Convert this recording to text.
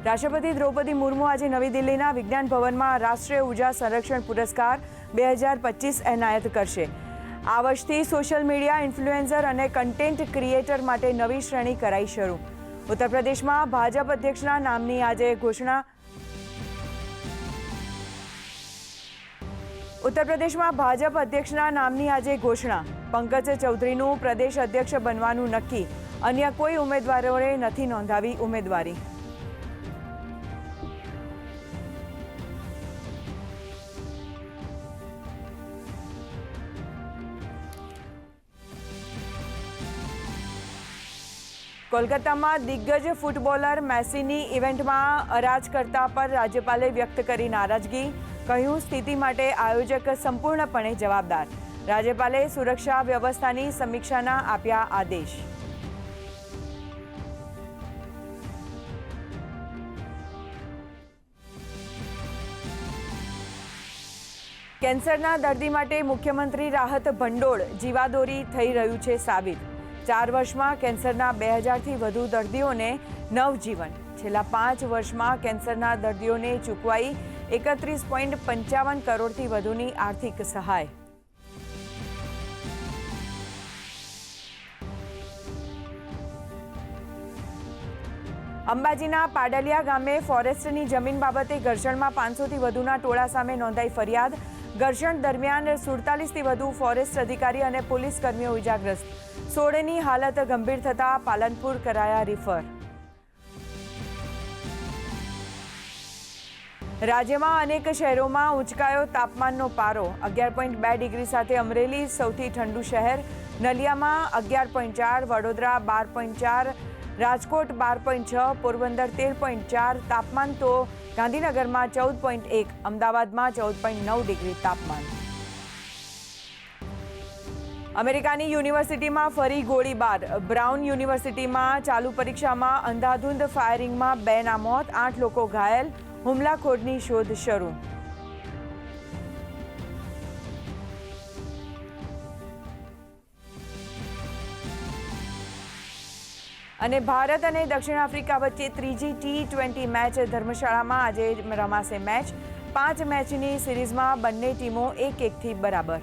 રાષ્ટ્રપતિ દ્રૌપદી મુર્મુ આજે નવી દિલ્હીના વિજ્ઞાન ભવનમાં રાષ્ટ્રીય ઉર્જા સંરક્ષણ પુરસ્કાર 2025 એનાયત કરશે। આ વર્ષથી સોશિયલ મીડિયા ઇન્ફ્લુએન્સર અને કન્ટેન્ટ ક્રિએટર માટે નવી શ્રેણી કરાઈ શરૂ। ઉત્તર પ્રદેશમાં ભાજપ અધ્યક્ષના નામની આજે ઘોષણા। પંકજ ચૌધરીનું પ્રદેશ અધ્યક્ષ બનવાનું નક્કી। અન્ય કોઈ ઉમેદવારોએ નથી નોંધાવી ઉમેદવારી। કોલકાતામાં દિગ્ગજ ફૂટબોલર મેસીની ઇવેન્ટમાં અરાજકતા પર રાજ્યપાલે વ્યક્ત કરી નારાજગી। કહ્યું, સ્થિતિ માટે આયોજક સંપૂર્ણપણે જવાબદાર। રાજ્યપાલે સુરક્ષા વ્યવસ્થાની સમીક્ષાના આપ્યા આદેશ। કેન્સરના દર્દી માટે મુખ્યમંત્રી રાહત ભંડોળ જીવાદોરી થઈ રહ્યું છે સાબિત। 4 વર્ષમાં કેન્સરના 2000થી વધુ દર્દીઓને નવજીવન। છેલ્લા 5 વર્ષમાં કેન્સરના દર્દીઓને ચૂકવાઈ 31.55 કરોડથી વધુની આર્થિક સહાય। અંબાજીના પાડલિયા ગામે ફોરેસ્ટની જમીન બાબતે ઘર્ષણમાં 500થી વધુના ટોળા સામે નોંધાઈ ફરિયાદ। ઘર્ષણ દરમિયાન 47થી વધુ ફોરેસ્ટ અધિકારી અને પોલીસ કર્મીઓ ઇજાગ્રસ્ત। 16ની હાલત ગંભીર થતાં પાલનપુર કરાયા રિફર। રાજ્યમાં અનેક શહેરોમાં ઊંચકાયો તાપમાનનો પારો। 11.2 ડિગ્રી સાથે અમરેલી સૌથી ઠંડુ શહેર। નલિયામાં 11.4, વડોદરા 12.4, રાજકોટ 12.6, પોરબંદર 13.4 તાપમાન તો ગાંધીનગરમાં 14.1, અમદાવાદમાં 14.9 ડિગ્રી તાપમાન। અમેરિકાની યુનિવર્સિટીમાં ફરી ગોળીબાર। બ્રાઉન યુનિવર્સિટીમાં ચાલુ પરીક્ષામાં અંધાધૂંધ ફાયરિંગમાં 2ના મોત, 8 લોકો ઘાયલ। હુમલાખોરની શોધ શરૂ। અને ભારત અને દક્ષિણ આફ્રિકા વચ્ચે ત્રીજી T20 મેચ ધર્મશાળામાં આજે રમાશે મેચ। 5 મેચની સિરીઝમાં બંને ટીમો 1-1થી બરાબર।